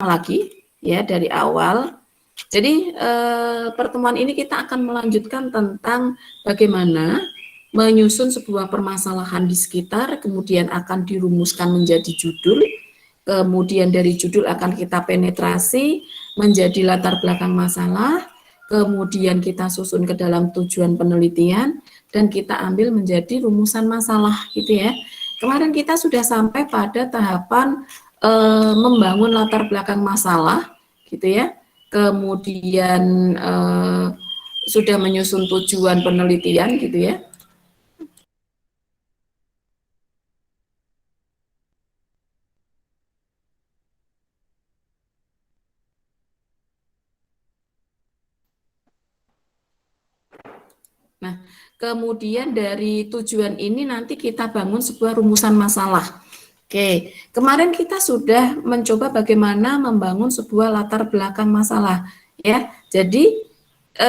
lagi ya dari awal. Jadi pertemuan ini kita akan melanjutkan tentang bagaimana menyusun sebuah permasalahan di sekitar, kemudian akan dirumuskan menjadi judul, kemudian dari judul akan kita penetrasi menjadi latar belakang masalah, kemudian kita susun ke dalam tujuan penelitian, dan kita ambil menjadi rumusan masalah gitu ya. Kemarin kita sudah sampai pada tahapan membangun latar belakang masalah gitu ya, kemudian sudah menyusun tujuan penelitian gitu ya. Nah, kemudian dari tujuan ini nanti kita bangun sebuah rumusan masalah. Oke, kemarin kita sudah mencoba bagaimana membangun sebuah latar belakang masalah, ya. Jadi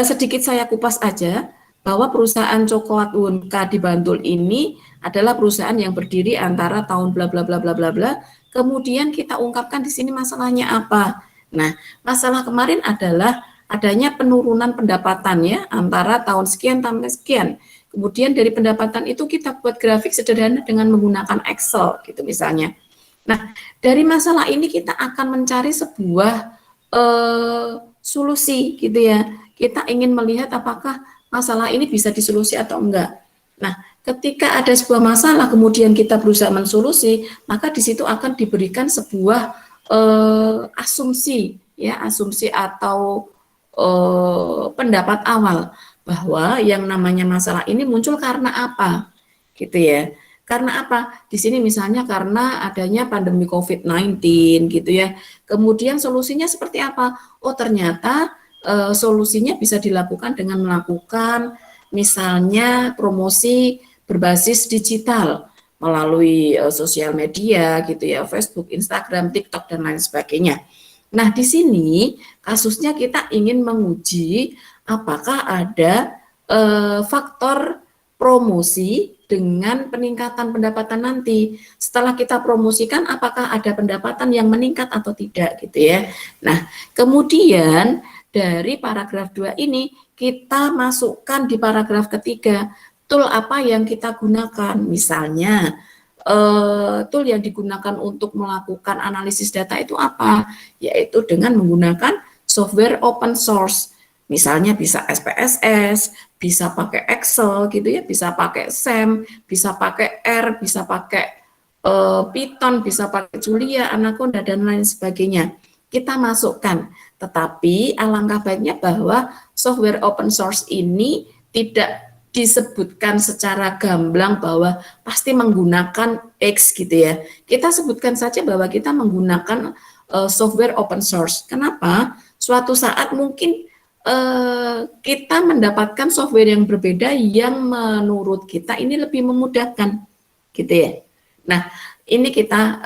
sedikit saya kupas aja bahwa perusahaan coklat Wonka di Bantul ini adalah perusahaan yang berdiri antara tahun bla bla bla bla bla bla. Kemudian kita ungkapkan di sini masalahnya apa. Nah, masalah kemarin adalah adanya penurunan pendapatan ya antara tahun sekian sampai sekian. Kemudian dari pendapatan itu kita buat grafik sederhana dengan menggunakan Excel gitu misalnya. Nah, dari masalah ini kita akan mencari sebuah solusi gitu ya. Kita ingin melihat apakah masalah ini bisa disolusi atau enggak. Nah, ketika ada sebuah masalah kemudian kita berusaha mensolusi, maka di situ akan diberikan sebuah asumsi ya, asumsi atau pendapat awal bahwa yang namanya masalah ini muncul karena apa, gitu ya. Karena apa? Di sini misalnya karena adanya pandemi COVID-19 gitu ya. Kemudian solusinya seperti apa? Oh ternyata solusinya bisa dilakukan dengan melakukan misalnya promosi berbasis digital melalui sosial media gitu ya, Facebook, Instagram, TikTok dan lain sebagainya. Nah, di sini kasusnya kita ingin menguji apakah ada faktor promosi dengan peningkatan pendapatan nanti. Setelah kita promosikan, apakah ada pendapatan yang meningkat atau tidak gitu ya. Nah, kemudian dari paragraf 2 ini kita masukkan di paragraf ketiga tool apa yang kita gunakan. Misalnya tool yang digunakan untuk melakukan analisis data itu apa? Yaitu dengan menggunakan software open source. Misalnya bisa SPSS, bisa pakai Excel gitu ya, bisa pakai SAM, bisa pakai R, bisa pakai Python, bisa pakai Julia, Anaconda, dan lain sebagainya. Kita masukkan, tetapi alangkah baiknya bahwa software open source ini tidak disebutkan secara gamblang bahwa pasti menggunakan X gitu ya. Kita sebutkan saja bahwa kita menggunakan software open source. Kenapa? Suatu saat mungkin kita mendapatkan software yang berbeda yang menurut kita ini lebih memudahkan gitu ya. Nah, ini kita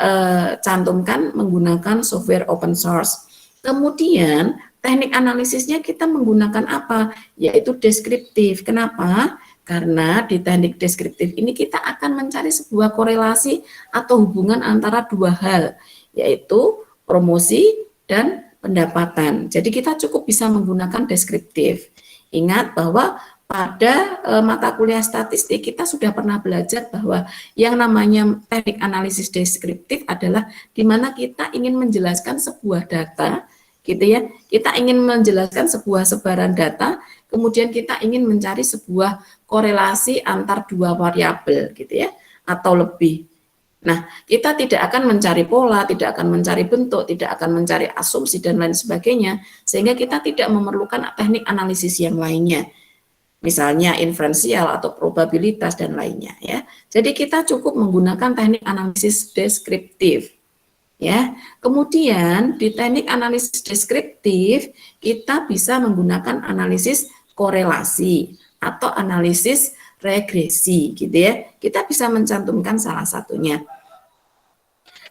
cantumkan menggunakan software open source. Kemudian teknik analisisnya kita menggunakan apa? Yaitu deskriptif. Kenapa? Karena di teknik deskriptif ini kita akan mencari sebuah korelasi atau hubungan antara dua hal, yaitu promosi dan pendapatan. Jadi kita cukup bisa menggunakan deskriptif. Ingat bahwa pada mata kuliah statistik kita sudah pernah belajar bahwa yang namanya teknik analisis deskriptif adalah di mana kita ingin menjelaskan sebuah data gitu ya. Kita ingin menjelaskan sebuah sebaran data, kemudian kita ingin mencari sebuah korelasi antar dua variabel gitu ya, atau lebih. Nah, kita tidak akan mencari pola, tidak akan mencari bentuk, tidak akan mencari asumsi dan lain sebagainya, sehingga kita tidak memerlukan teknik analisis yang lainnya. Misalnya inferensial atau probabilitas dan lainnya ya. Jadi kita cukup menggunakan teknik analisis deskriptif. Ya, kemudian di teknik analisis deskriptif kita bisa menggunakan analisis korelasi atau analisis regresi gitu ya. Kita bisa mencantumkan salah satunya.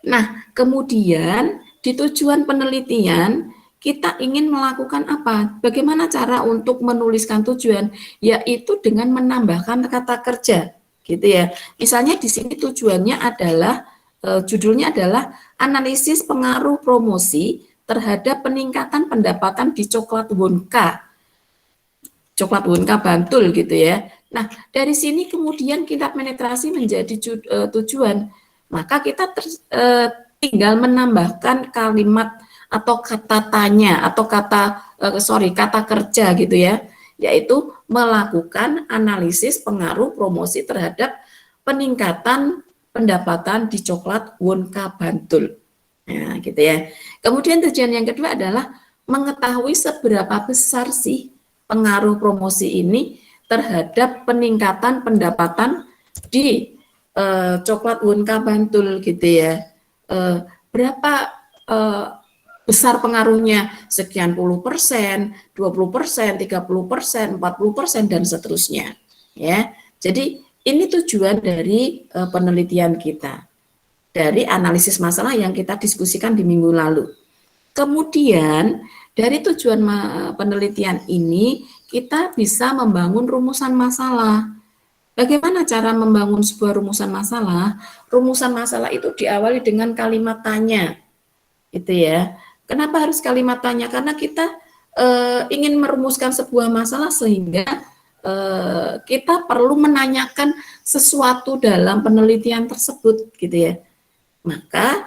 Nah, kemudian di tujuan penelitian kita ingin melakukan apa? Bagaimana cara untuk menuliskan tujuan? Yaitu dengan menambahkan kata kerja gitu ya. Misalnya di sini tujuannya adalah judulnya adalah analisis pengaruh promosi terhadap peningkatan pendapatan di coklat Wonka. Coklat Wonka Bantul gitu ya. Nah, dari sini kemudian tingkat penetrasi menjadi tujuan. Maka kita tinggal menambahkan kalimat atau kata tanya atau kata kerja gitu ya, yaitu melakukan analisis pengaruh promosi terhadap peningkatan pendapatan di coklat Wonka Bantul. Nah, gitu ya. Kemudian tujuan yang kedua adalah mengetahui seberapa besar sih pengaruh promosi ini terhadap peningkatan pendapatan di coklat Wonka Bantul gitu ya. Berapa besar pengaruhnya, sekian puluh persen, 20%, 30%, 40%, dan seterusnya. Ya, jadi ini tujuan dari penelitian kita, dari analisis masalah yang kita diskusikan di minggu lalu. Kemudian dari tujuan penelitian ini kita bisa membangun rumusan masalah. Bagaimana cara membangun sebuah rumusan masalah? Rumusan masalah itu diawali dengan kalimat tanya, gitu ya. Kenapa harus kalimat tanya? Karena kita ingin merumuskan sebuah masalah sehingga kita perlu menanyakan sesuatu dalam penelitian tersebut, gitu ya. Maka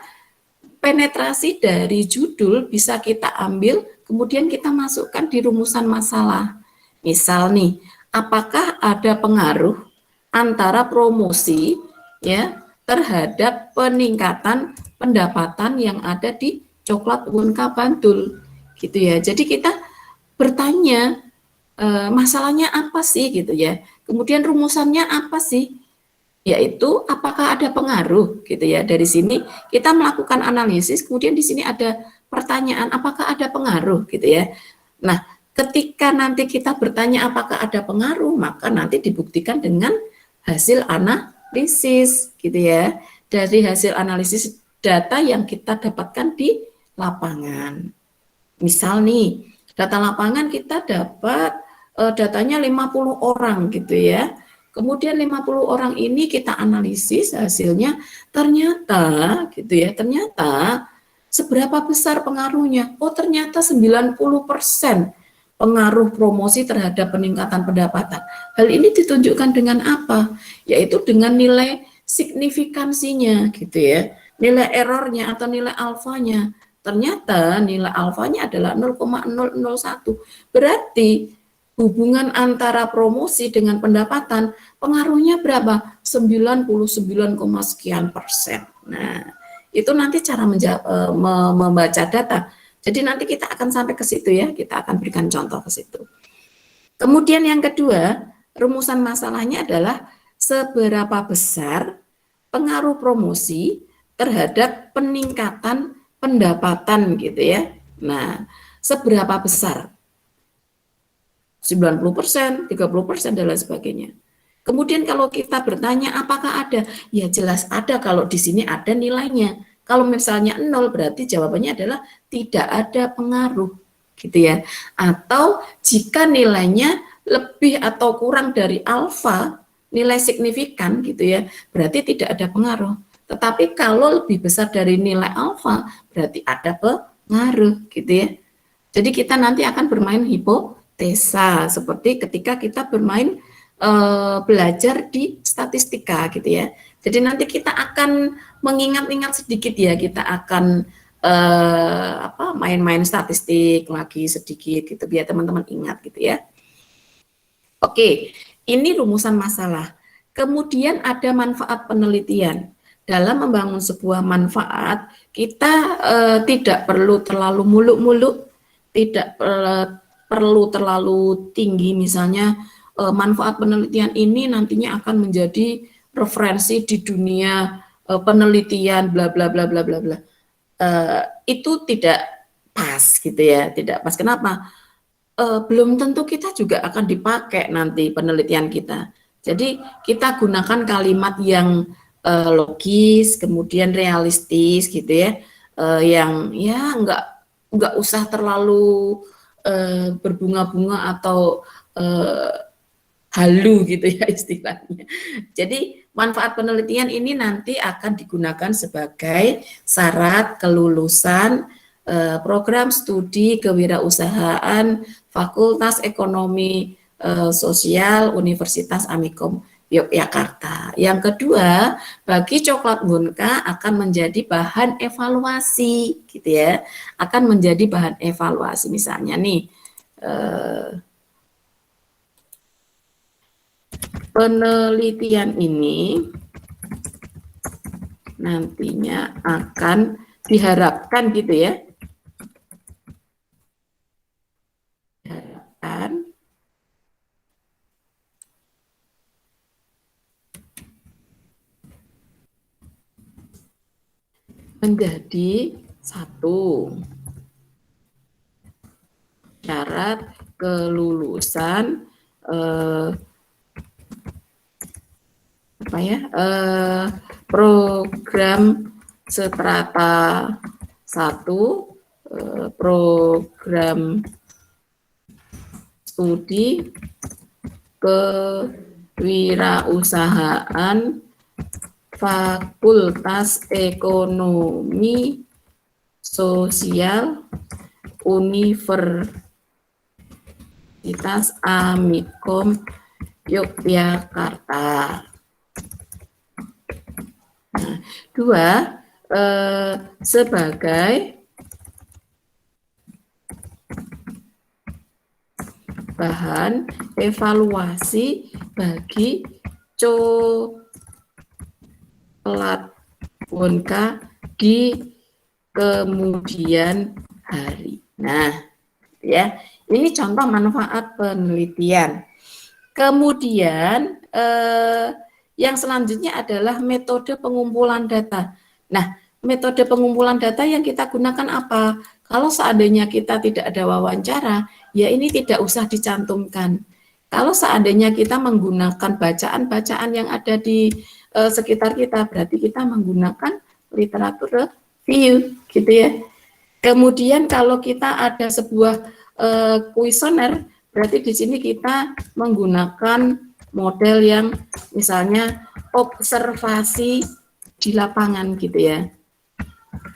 penetrasi dari judul bisa kita ambil, kemudian kita masukkan di rumusan masalah. Misal nih, apakah ada pengaruh antara promosi ya terhadap peningkatan pendapatan yang ada di coklat Wonka Bantul, gitu ya. Jadi kita bertanya masalahnya apa sih gitu ya. Kemudian rumusannya apa sih? Yaitu apakah ada pengaruh gitu ya. Dari sini kita melakukan analisis, kemudian di sini ada pertanyaan apakah ada pengaruh gitu ya. Nah, ketika nanti kita bertanya apakah ada pengaruh, maka nanti dibuktikan dengan hasil analisis gitu ya. Dari hasil analisis data yang kita dapatkan di lapangan. Misal nih, data lapangan kita dapat datanya 50 orang gitu ya. Kemudian 50 orang ini kita analisis hasilnya, ternyata gitu ya, ternyata seberapa besar pengaruhnya? Oh, ternyata 90% pengaruh promosi terhadap peningkatan pendapatan. Hal ini ditunjukkan dengan apa? Yaitu dengan nilai signifikansinya gitu ya. Nilai errornya atau nilai alfanya. Ternyata nilai alfanya adalah 0,001. Berarti hubungan antara promosi dengan pendapatan pengaruhnya berapa? 99, sekian persen. Nah, itu nanti cara membaca data. Jadi nanti kita akan sampai ke situ ya, kita akan berikan contoh ke situ. Kemudian yang kedua, rumusan masalahnya adalah seberapa besar pengaruh promosi terhadap peningkatan pendapatan gitu ya. Nah, seberapa besar? 90%, 30%, dan lain sebagainya. Kemudian kalau kita bertanya apakah ada? Ya jelas ada kalau di sini ada nilainya. Kalau misalnya 0 berarti jawabannya adalah tidak ada pengaruh gitu ya. Atau jika nilainya lebih atau kurang dari alfa, nilai signifikan gitu ya, berarti tidak ada pengaruh. Tetapi kalau lebih besar dari nilai alfa, berarti ada pengaruh gitu ya. Jadi kita nanti akan bermain hipotesa seperti ketika kita bermain belajar di statistika gitu ya. Jadi nanti kita akan mengingat-ingat sedikit ya, kita akan main-main statistik lagi sedikit gitu biar teman-teman ingat gitu ya. Oke, ini rumusan masalah. Kemudian ada manfaat penelitian. Dalam membangun sebuah manfaat, kita tidak perlu terlalu muluk-muluk, tidak perlu terlalu tinggi. Misalnya manfaat penelitian ini nantinya akan menjadi referensi di dunia penelitian bla bla bla bla bla bla. Itu tidak pas gitu ya, tidak pas. Kenapa? Belum tentu kita juga akan dipakai nanti penelitian kita. Jadi kita gunakan kalimat yang logis, kemudian realistis gitu ya, yang ya nggak usah terlalu berbunga-bunga atau halu gitu ya istilahnya. Jadi manfaat penelitian ini nanti akan digunakan sebagai syarat kelulusan program studi kewirausahaan Fakultas Ekonomi Sosial Universitas Amikom Yogyakarta. Yang kedua, bagi coklat Wonka akan menjadi bahan evaluasi, gitu ya, akan menjadi bahan evaluasi. Misalnya nih, penelitian ini nantinya akan diharapkan gitu ya, diharapkan menjadi satu syarat kelulusan program strata 1, program studi kewirausahaan Fakultas Ekonomi Sosial Universitas Amikom Yogyakarta. Nah, dua, sebagai bahan evaluasi bagi coklat Wonka di kemudian hari. Nah, ya, ini contoh manfaat penelitian. Kemudian yang selanjutnya adalah metode pengumpulan data. Nah, metode pengumpulan data yang kita gunakan apa? Kalau seandainya kita tidak ada wawancara, ya ini tidak usah dicantumkan. Kalau seandainya kita menggunakan bacaan-bacaan yang ada di sekitar kita, berarti kita menggunakan literatur review, gitu ya. Kemudian kalau kita ada sebuah kuesioner, berarti di sini kita menggunakan model yang misalnya observasi di lapangan, gitu ya.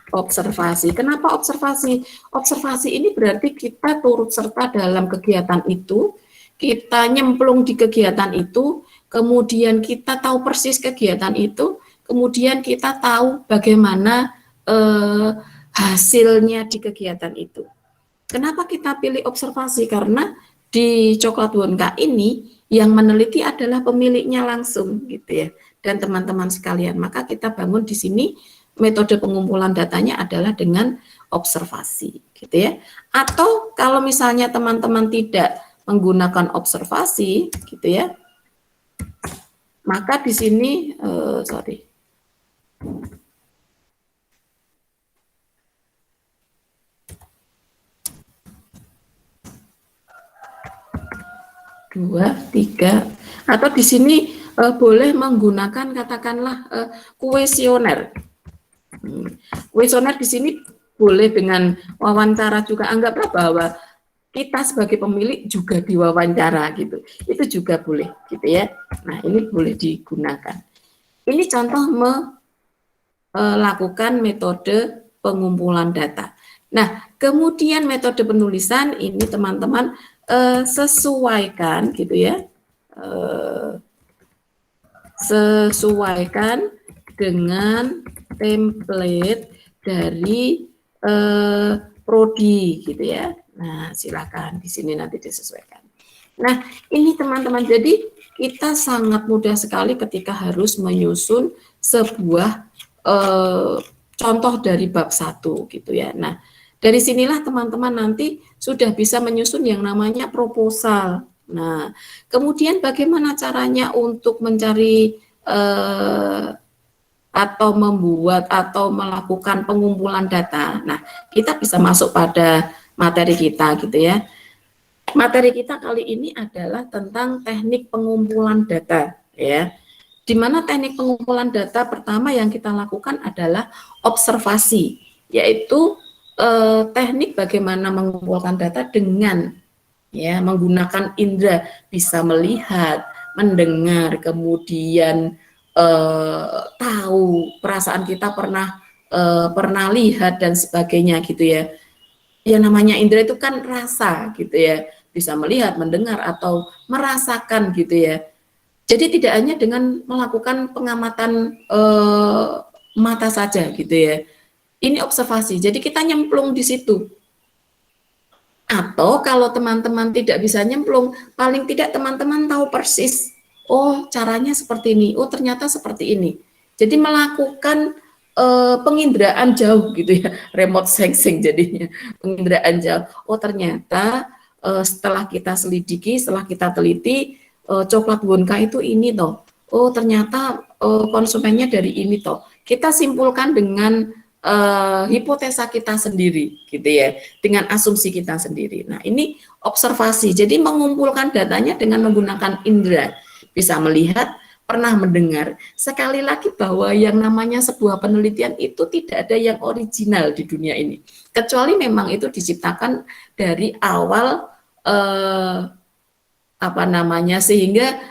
Observasi. Kenapa observasi? Observasi ini berarti kita turut serta dalam kegiatan itu, kita nyemplung di kegiatan itu, kemudian kita tahu persis kegiatan itu, kemudian kita tahu bagaimana hasilnya di kegiatan itu. Kenapa kita pilih observasi? Karena di coklat Wonka ini yang meneliti adalah pemiliknya langsung, gitu ya, dan teman-teman sekalian. Maka kita bangun di sini metode pengumpulan datanya adalah dengan observasi, gitu ya. Atau kalau misalnya teman-teman tidak menggunakan observasi, gitu ya, maka di sini dua, tiga, atau di sini boleh menggunakan katakanlah kuesioner. Kuesioner di sini boleh dengan wawancara juga. Anggaplah bahwa kita sebagai pemilik juga diwawancara gitu. Itu juga boleh gitu ya. Nah, ini boleh digunakan. Ini contoh melakukan metode pengumpulan data. Nah, kemudian metode penulisan ini teman-teman sesuaikan gitu ya. Sesuaikan dengan template dari prodi gitu ya. Nah, silakan di sini nanti disesuaikan. Nah, ini teman-teman, jadi kita sangat mudah sekali ketika harus menyusun sebuah contoh dari bab 1 gitu ya. Nah, dari sinilah teman-teman nanti sudah bisa menyusun yang namanya proposal. Nah, kemudian bagaimana caranya untuk mencari atau membuat atau melakukan pengumpulan data. Nah, kita bisa masuk pada materi kita gitu ya. Materi kita kali ini adalah tentang teknik pengumpulan data ya. Di mana teknik pengumpulan data pertama yang kita lakukan adalah observasi, yaitu teknik bagaimana mengumpulkan data dengan ya menggunakan indera, bisa melihat, mendengar, kemudian tahu perasaan kita pernah pernah lihat dan sebagainya gitu ya. Yang namanya indera itu kan rasa gitu ya, bisa melihat, mendengar atau merasakan gitu ya. Jadi tidak hanya dengan melakukan pengamatan mata saja gitu ya. Ini observasi. Jadi kita nyemplung di situ. Atau kalau teman-teman tidak bisa nyemplung, paling tidak teman-teman tahu persis, oh caranya seperti ini, oh ternyata seperti ini. Jadi melakukan penginderaan jauh gitu ya, remote sensing jadinya, penginderaan jauh. Oh ternyata setelah kita selidiki, setelah kita teliti, coklat Wonka itu ini toh. Oh ternyata konsumennya dari ini toh. Kita simpulkan dengan hipotesa kita sendiri gitu ya, dengan asumsi kita sendiri. Nah ini observasi, jadi mengumpulkan datanya dengan menggunakan indera, bisa melihat, pernah mendengar. Sekali lagi bahwa yang namanya sebuah penelitian itu tidak ada yang original di dunia ini, kecuali memang itu diciptakan dari awal apa namanya, sehingga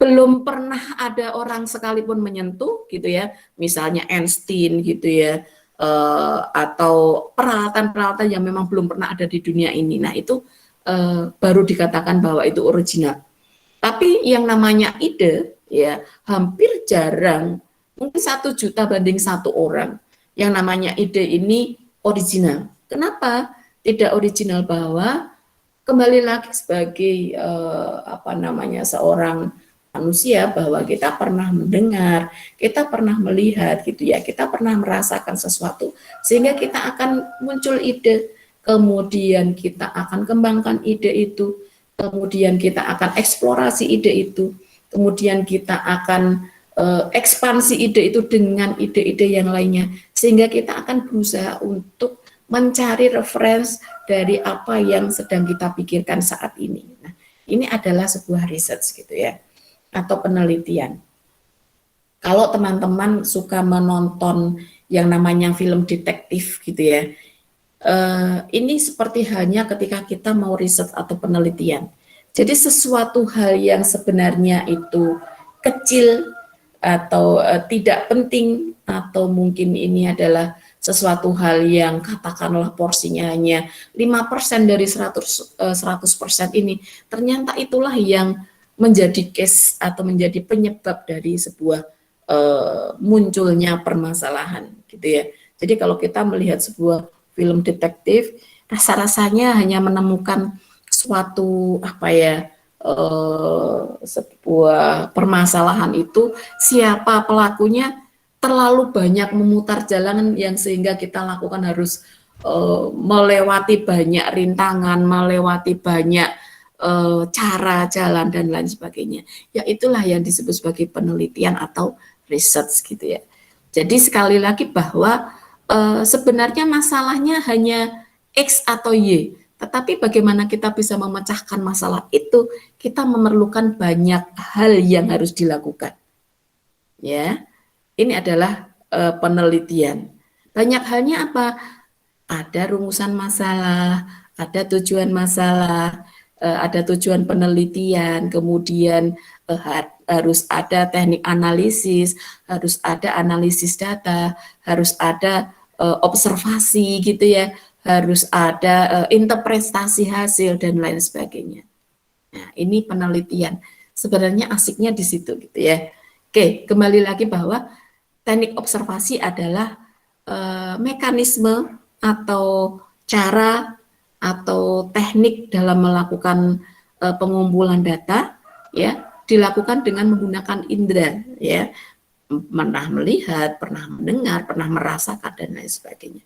belum pernah ada orang sekalipun menyentuh gitu ya, misalnya Einstein gitu ya, atau peralatan-peralatan yang memang belum pernah ada di dunia ini. Nah itu baru dikatakan bahwa itu original. Tapi yang namanya ide ya hampir jarang, mungkin 1 juta banding 1 orang yang namanya ide ini original. Kenapa tidak original? Bahwa kembali lagi sebagai apa namanya, seorang manusia, bahwa kita pernah mendengar, kita pernah melihat gitu ya, kita pernah merasakan sesuatu sehingga kita akan muncul ide, kemudian kita akan kembangkan ide itu, kemudian kita akan eksplorasi ide itu, kemudian kita akan ekspansi ide itu dengan ide-ide yang lainnya, sehingga kita akan berusaha untuk mencari referensi dari apa yang sedang kita pikirkan saat ini. Nah, ini adalah sebuah research gitu ya, atau penelitian. Kalau teman-teman suka menonton yang namanya film detektif gitu ya, ini seperti halnya ketika kita mau riset atau penelitian. Jadi sesuatu hal yang sebenarnya itu kecil atau tidak penting, atau mungkin ini adalah sesuatu hal yang katakanlah porsinya hanya 5% dari 100% ini, ternyata itulah yang menjadi case atau menjadi penyebab dari sebuah munculnya permasalahan gitu ya. Jadi kalau kita melihat sebuah film detektif, rasa-rasanya hanya menemukan suatu apa ya, sebuah permasalahan itu, siapa pelakunya, terlalu banyak memutar jalan yang sehingga kita lakukan harus melewati banyak rintangan, melewati banyak cara jalan dan lain sebagainya. Ya itulah yang disebut sebagai penelitian atau research gitu ya. Jadi sekali lagi bahwa sebenarnya masalahnya hanya X atau Y, tetapi bagaimana kita bisa memecahkan masalah itu, kita memerlukan banyak hal yang harus dilakukan. Ya, ini adalah penelitian. Banyak halnya apa? Ada rumusan masalah, ada tujuan masalah, ada tujuan penelitian, kemudian harus ada teknik analisis, harus ada analisis data, harus ada observasi gitu ya, harus ada interpretasi hasil dan lain sebagainya. Nah, ini penelitian. Sebenarnya asiknya di situ gitu ya. Oke, kembali lagi bahwa teknik observasi adalah mekanisme atau cara atau teknik dalam melakukan pengumpulan data ya, dilakukan dengan menggunakan indera ya, pernah melihat, pernah mendengar, pernah merasakan dan lain sebagainya.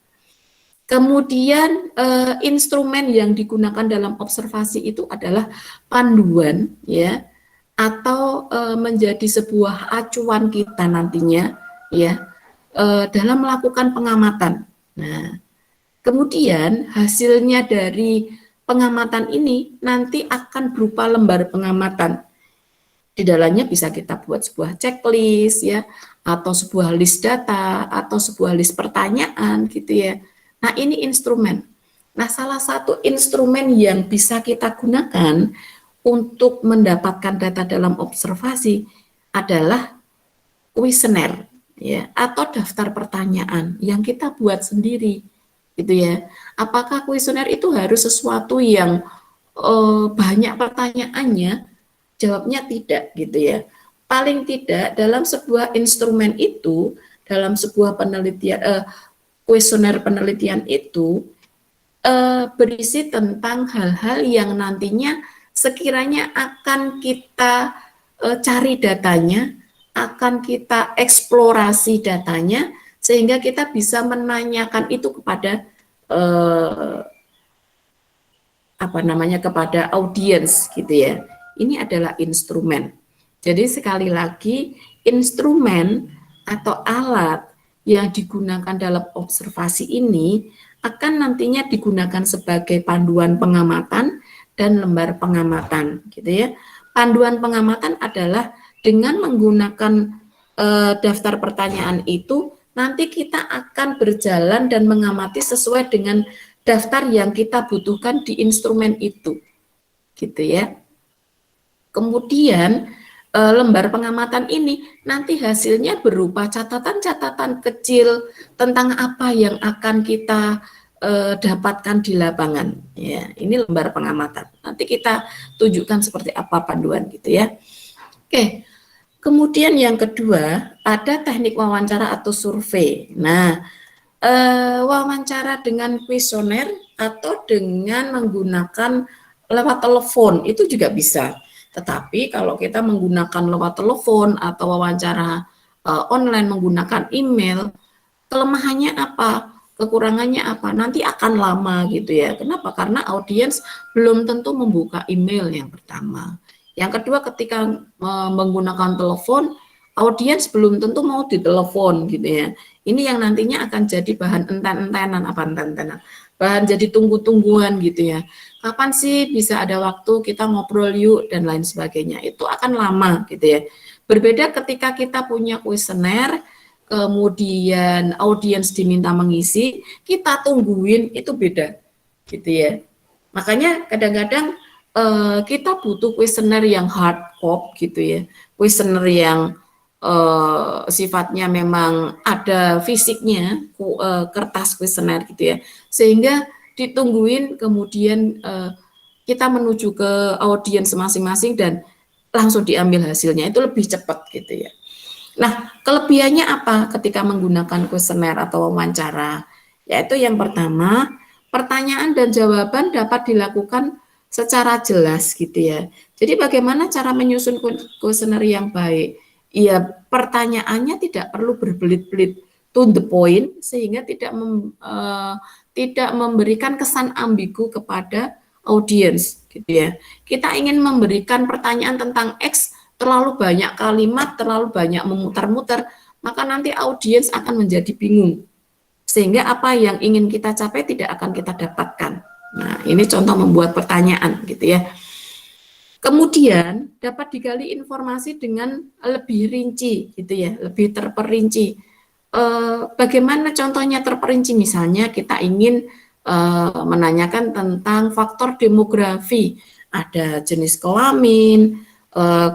Kemudian instrumen yang digunakan dalam observasi itu adalah panduan ya, atau menjadi sebuah acuan kita nantinya ya dalam melakukan pengamatan. Nah, kemudian hasilnya dari pengamatan ini nanti akan berupa lembar pengamatan. Di dalamnya bisa kita buat sebuah checklist ya, atau sebuah list data, atau sebuah list pertanyaan gitu ya. Nah, ini instrumen. Nah, salah satu instrumen yang bisa kita gunakan untuk mendapatkan data dalam observasi adalah kuesioner ya, atau daftar pertanyaan yang kita buat sendiri, gitu ya. Apakah kuesioner itu harus sesuatu yang banyak pertanyaannya? Jawabnya tidak, gitu ya. Paling tidak dalam sebuah instrumen itu, dalam sebuah penelitian, kuesioner penelitian itu berisi tentang hal-hal yang nantinya sekiranya akan kita cari datanya, akan kita eksplorasi datanya, sehingga kita bisa menanyakan itu kepada eh, apa namanya, kepada audiens, gitu ya. Ini adalah instrumen. Jadi sekali lagi, instrumen atau alat yang digunakan dalam observasi ini akan nantinya digunakan sebagai panduan pengamatan dan lembar pengamatan, gitu ya. Panduan pengamatan adalah dengan menggunakan daftar pertanyaan itu, nanti kita akan berjalan dan mengamati sesuai dengan daftar yang kita butuhkan di instrumen itu, gitu ya. Kemudian lembar pengamatan ini nanti hasilnya berupa catatan-catatan kecil tentang apa yang akan kita dapatkan di lapangan. Ya, ini lembar pengamatan. Nanti kita tunjukkan seperti apa panduan, gitu ya. Oke. Kemudian yang kedua, ada teknik wawancara atau survei. Nah, wawancara dengan kuesioner atau dengan menggunakan lewat telepon itu juga bisa. Tetapi kalau kita menggunakan lewat telepon atau wawancara online menggunakan email, kelemahannya apa? Kekurangannya apa? Nanti akan lama, gitu ya. Kenapa? Karena audiens belum tentu membuka email yang pertama. Yang kedua, ketika menggunakan telepon, audiens belum tentu mau ditelepon, gitu ya. Ini yang nantinya akan jadi bahan enten-entenan, apa enten-entenan, bahan jadi tunggu-tungguan, gitu ya. Kapan sih bisa ada waktu kita ngobrol yuk dan lain sebagainya. Itu akan lama, gitu ya. Berbeda ketika kita punya kuesioner, kemudian audiens diminta mengisi, kita tungguin, itu beda, gitu ya. Makanya kadang-kadang kita butuh kuesioner yang hard copy, gitu ya, kuesioner yang sifatnya memang ada fisiknya, kertas kuesioner, gitu ya, sehingga ditungguin, kemudian kita menuju ke audiens masing-masing dan langsung diambil hasilnya, itu lebih cepat, gitu ya. Nah, kelebihannya apa ketika menggunakan kuesioner atau wawancara? Yaitu yang pertama, pertanyaan dan jawaban dapat dilakukan secara jelas, gitu ya. Jadi bagaimana cara menyusun kuesioner yang baik? Ya, pertanyaannya tidak perlu berbelit-belit, to the point, sehingga tidak memberikan kesan ambigu kepada audiens, gitu ya. Kita ingin memberikan pertanyaan tentang X, terlalu banyak kalimat, terlalu banyak memutar-mutar, maka nanti audiens akan menjadi bingung. Sehingga apa yang ingin kita capai tidak akan kita dapatkan. Nah, ini contoh membuat pertanyaan, gitu ya. Kemudian dapat digali informasi dengan lebih rinci, gitu ya, lebih terperinci. Bagaimana contohnya terperinci? Misalnya kita ingin menanyakan tentang faktor demografi, ada jenis kelamin,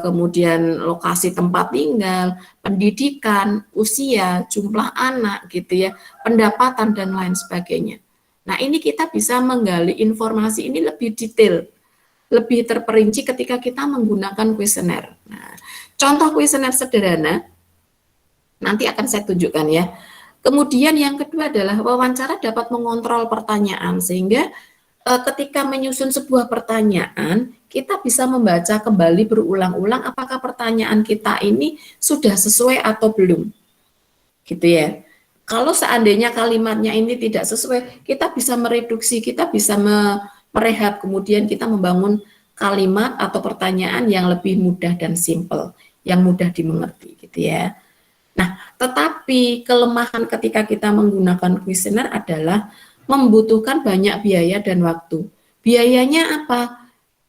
kemudian lokasi tempat tinggal, pendidikan, usia, jumlah anak, gitu ya, pendapatan dan lain sebagainya. Nah, ini kita bisa menggali informasi ini lebih detail, lebih terperinci ketika kita menggunakan kuesioner. Nah, contoh kuesioner sederhana nanti akan saya tunjukkan ya. Kemudian yang kedua adalah wawancara dapat mengontrol pertanyaan, sehingga ketika menyusun sebuah pertanyaan, kita bisa membaca kembali berulang-ulang apakah pertanyaan kita ini sudah sesuai atau belum, gitu ya. Kalau seandainya kalimatnya ini tidak sesuai, kita bisa mereduksi, kita bisa merehab, kemudian kita membangun kalimat atau pertanyaan yang lebih mudah dan simple, yang mudah dimengerti, gitu ya. Nah, tetapi kelemahan ketika kita menggunakan kuesioner adalah membutuhkan banyak biaya dan waktu. Biayanya apa?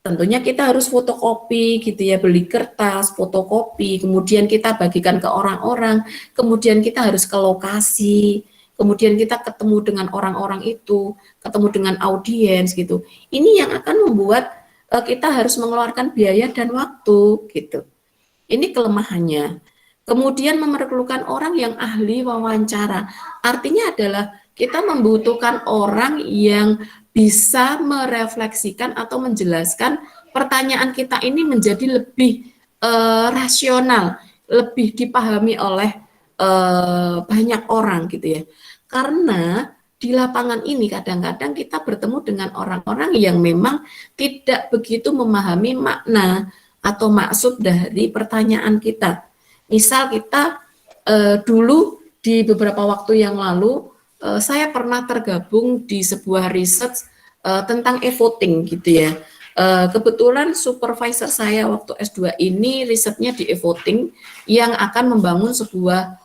Tentunya kita harus fotokopi, gitu ya, beli kertas, fotokopi, kemudian kita bagikan ke orang-orang, kemudian kita harus ke lokasi, kemudian kita ketemu dengan orang-orang itu, ketemu dengan audiens, gitu. Ini yang akan membuat kita harus mengeluarkan biaya dan waktu, gitu. Ini kelemahannya. Kemudian memerlukan orang yang ahli wawancara. Artinya adalah kita membutuhkan orang yang bisa merefleksikan atau menjelaskan pertanyaan kita ini menjadi lebih rasional, lebih dipahami oleh banyak orang gitu ya. Karena di lapangan ini kadang-kadang kita bertemu dengan orang-orang yang memang tidak begitu memahami makna atau maksud dari pertanyaan kita. Misal kita dulu di beberapa waktu yang lalu saya pernah tergabung di sebuah riset tentang e-voting gitu ya. Kebetulan supervisor saya waktu S2 ini risetnya di e-voting yang akan membangun sebuah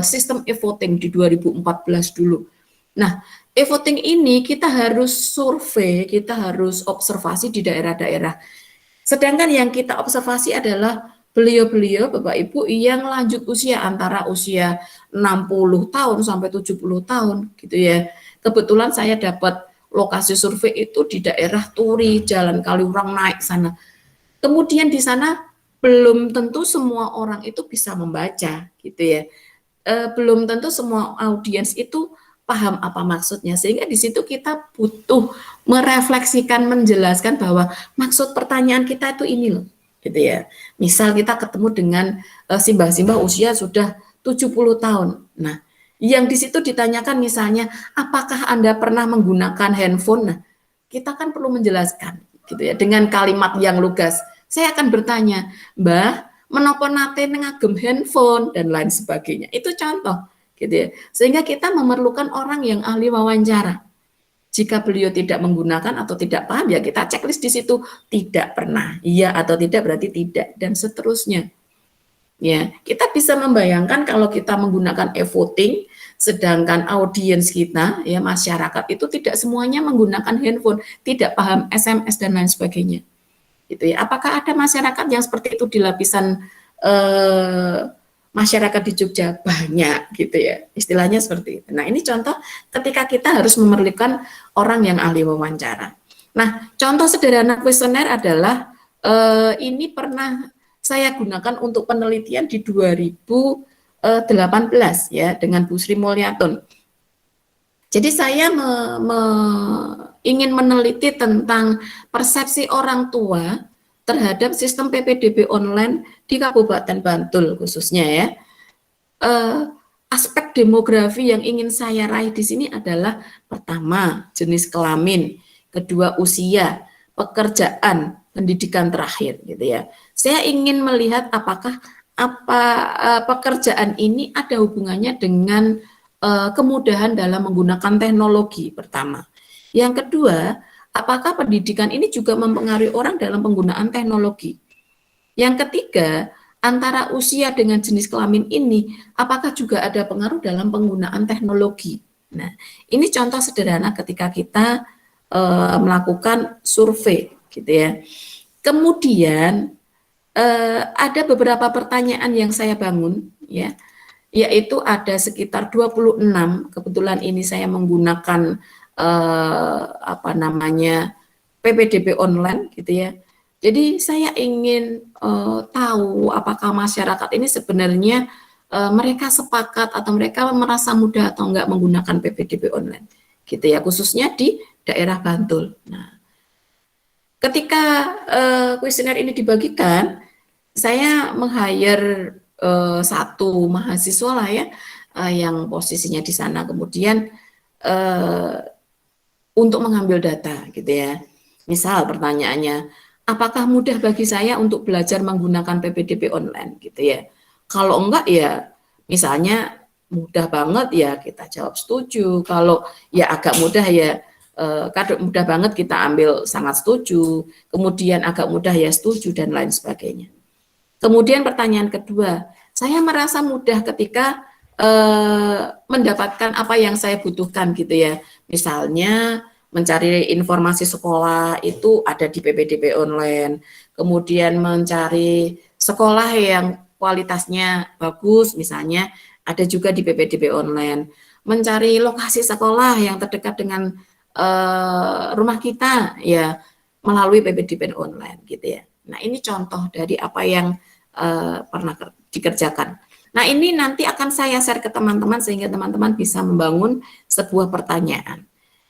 sistem e-voting di 2014 dulu. Nah, e-voting ini kita harus survei, kita harus observasi di daerah-daerah. Sedangkan yang kita observasi adalah beliau-beliau, Bapak Ibu, yang lanjut usia antara usia 60 tahun sampai 70 tahun gitu ya. Kebetulan saya dapat lokasi survei itu di daerah Turi, Jalan Kaliurang naik sana. Kemudian di sana belum tentu semua orang itu bisa membaca gitu ya. Belum tentu semua audiens itu paham apa maksudnya, sehingga di situ kita butuh merefleksikan, menjelaskan bahwa maksud pertanyaan kita itu ini loh, gitu ya. Misal kita ketemu dengan simbah-simbah usia sudah 70 tahun. Nah, yang di situ ditanyakan misalnya, apakah Anda pernah menggunakan handphone? Nah, kita kan perlu menjelaskan, gitu ya, dengan kalimat yang lugas. Saya akan bertanya, Mbah, menapa nate ngagem handphone dan lain sebagainya. Itu contoh gitu ya. Sehingga kita memerlukan orang yang ahli wawancara. Jika beliau tidak menggunakan atau tidak paham, ya kita checklist di situ tidak pernah, iya atau tidak berarti tidak, dan seterusnya. Ya, kita bisa membayangkan kalau kita menggunakan e-voting, sedangkan audiens kita, ya masyarakat itu tidak semuanya menggunakan handphone, tidak paham SMS dan lain sebagainya. Gitu ya. Apakah ada masyarakat yang seperti itu di lapisan masyarakat di Jogja? Banyak gitu ya, istilahnya seperti itu. Nah, ini contoh ketika kita harus memerlukan orang yang ahli wawancara. Nah, contoh sederhana kuesioner adalah ini pernah saya gunakan untuk penelitian di 2018 ya dengan Bu Sri Mulyatun. Jadi saya ingin meneliti tentang persepsi orang tua terhadap sistem PPDB online di Kabupaten Bantul khususnya ya. Aspek demografi yang ingin saya raih di sini adalah pertama jenis kelamin, kedua usia, pekerjaan, pendidikan terakhir gitu ya. Saya ingin melihat apakah pekerjaan ini ada hubungannya dengan kemudahan dalam menggunakan teknologi pertama. Yang kedua, apakah pendidikan ini juga mempengaruhi orang dalam penggunaan teknologi? Yang ketiga, antara usia dengan jenis kelamin ini, apakah juga ada pengaruh dalam penggunaan teknologi? Nah, ini contoh sederhana ketika kita melakukan survei, gitu ya. Kemudian ada beberapa pertanyaan yang saya bangun, ya, yaitu ada sekitar 26, kebetulan ini saya menggunakan PPDB online gitu ya. Jadi saya ingin tahu apakah masyarakat ini sebenarnya mereka sepakat atau mereka merasa mudah atau enggak menggunakan PPDB online gitu ya, khususnya di daerah Bantul. Nah, ketika kuesioner ini dibagikan, saya meng-hire satu mahasiswa lah ya yang posisinya di sana, kemudian untuk mengambil data gitu ya. Misal pertanyaannya, apakah mudah bagi saya untuk belajar menggunakan PPDB online gitu ya. Kalau enggak ya misalnya mudah banget ya kita jawab setuju. Kalau ya agak mudah ya kadang mudah banget kita ambil sangat setuju. Kemudian agak mudah ya setuju dan lain sebagainya. Kemudian pertanyaan kedua, saya merasa mudah ketika mendapatkan apa yang saya butuhkan gitu ya. Misalnya mencari informasi sekolah itu ada di PPDB online. Kemudian mencari sekolah yang kualitasnya bagus misalnya ada juga di PPDB online. Mencari lokasi sekolah yang terdekat dengan rumah kita ya melalui PPDB online gitu ya. Nah, ini contoh dari apa yang pernah dikerjakan. Nah, ini nanti akan saya share ke teman-teman sehingga teman-teman bisa membangun sebuah pertanyaan.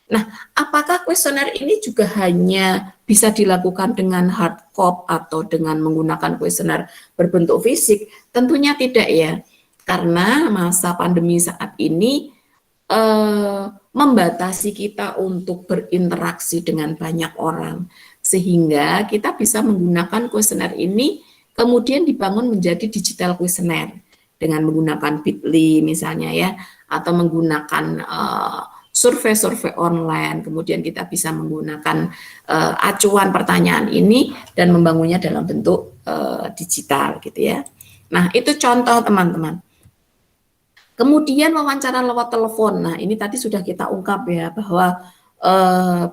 Nah, apakah kuesioner ini juga hanya bisa dilakukan dengan hard copy atau dengan menggunakan kuesioner berbentuk fisik? Tentunya tidak ya, karena masa pandemi saat ini membatasi kita untuk berinteraksi dengan banyak orang, sehingga kita bisa menggunakan kuesioner ini kemudian dibangun menjadi digital kuesioner dengan menggunakan Bitly misalnya ya, atau menggunakan survei-survei online, kemudian kita bisa menggunakan acuan pertanyaan ini dan membangunnya dalam bentuk digital gitu ya. Nah, itu contoh teman-teman. Kemudian wawancara lewat telepon. Nah, ini tadi sudah kita ungkap ya bahwa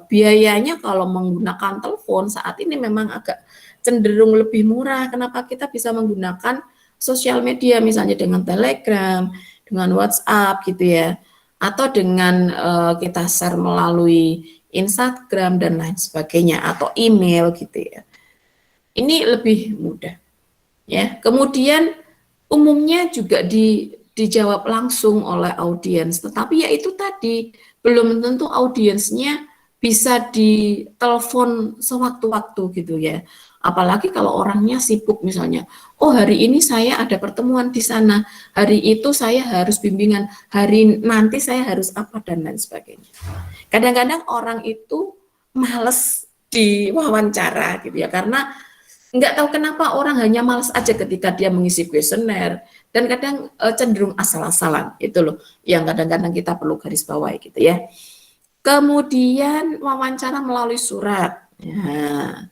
biayanya kalau menggunakan telepon saat ini memang agak cenderung lebih murah. Kenapa? Kita bisa menggunakan sosial media misalnya dengan Telegram, dengan WhatsApp gitu ya, atau dengan kita share melalui Instagram dan lain sebagainya atau email gitu ya. Ini lebih mudah ya. Kemudian umumnya juga dijawab langsung oleh audiens, tetapi ya itu tadi belum tentu audiensnya bisa ditelepon sewaktu-waktu gitu ya. Apalagi kalau orangnya sibuk misalnya, oh hari ini saya ada pertemuan di sana, hari itu saya harus bimbingan, hari nanti saya harus apa dan lain sebagainya. Kadang-kadang orang itu males diwawancara gitu ya, karena nggak tahu kenapa orang hanya malas aja ketika dia mengisi kuesioner dan kadang cenderung asal-asalan itu loh yang kadang-kadang kita perlu garis bawahi gitu ya. Kemudian wawancara melalui surat, ya,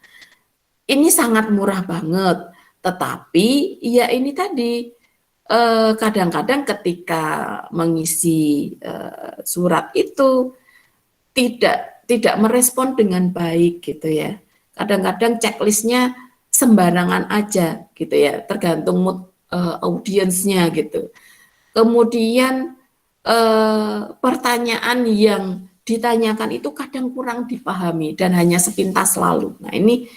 ini sangat murah banget, tetapi ya ini tadi kadang-kadang ketika mengisi surat itu tidak merespon dengan baik gitu ya. Kadang-kadang checklistnya sembarangan aja gitu ya, tergantung mood audiensnya gitu. Kemudian pertanyaan yang ditanyakan itu kadang kurang dipahami dan hanya sepintas lalu. Nah ini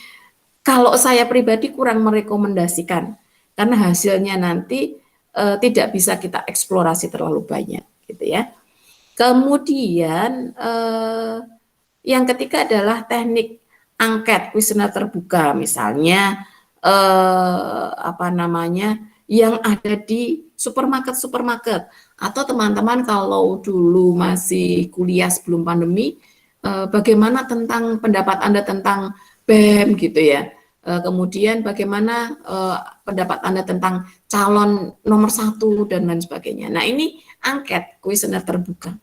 kalau saya pribadi kurang merekomendasikan karena hasilnya nanti tidak bisa kita eksplorasi terlalu banyak gitu ya. Kemudian yang ketiga adalah teknik angket kuesioner terbuka, misalnya apa namanya yang ada di supermarket atau teman-teman kalau dulu masih kuliah sebelum pandemi, bagaimana tentang pendapat Anda tentang BEM gitu ya. Kemudian bagaimana pendapat Anda tentang calon nomor 1 dan lain sebagainya. Nah ini angket kuesioner terbuka.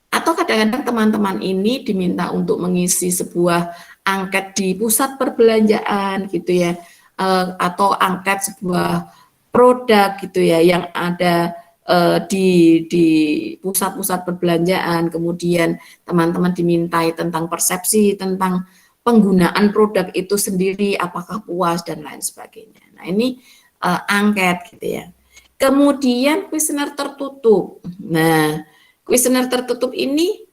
Atau kadang-kadang teman-teman ini diminta untuk mengisi sebuah angket di pusat perbelanjaan gitu ya, atau angket sebuah produk gitu ya yang ada di pusat-pusat perbelanjaan, kemudian teman-teman dimintai tentang persepsi tentang penggunaan produk itu sendiri, apakah puas dan lain sebagainya. Nah ini angket gitu ya. Kemudian kuesioner tertutup. Nah kuesioner tertutup ini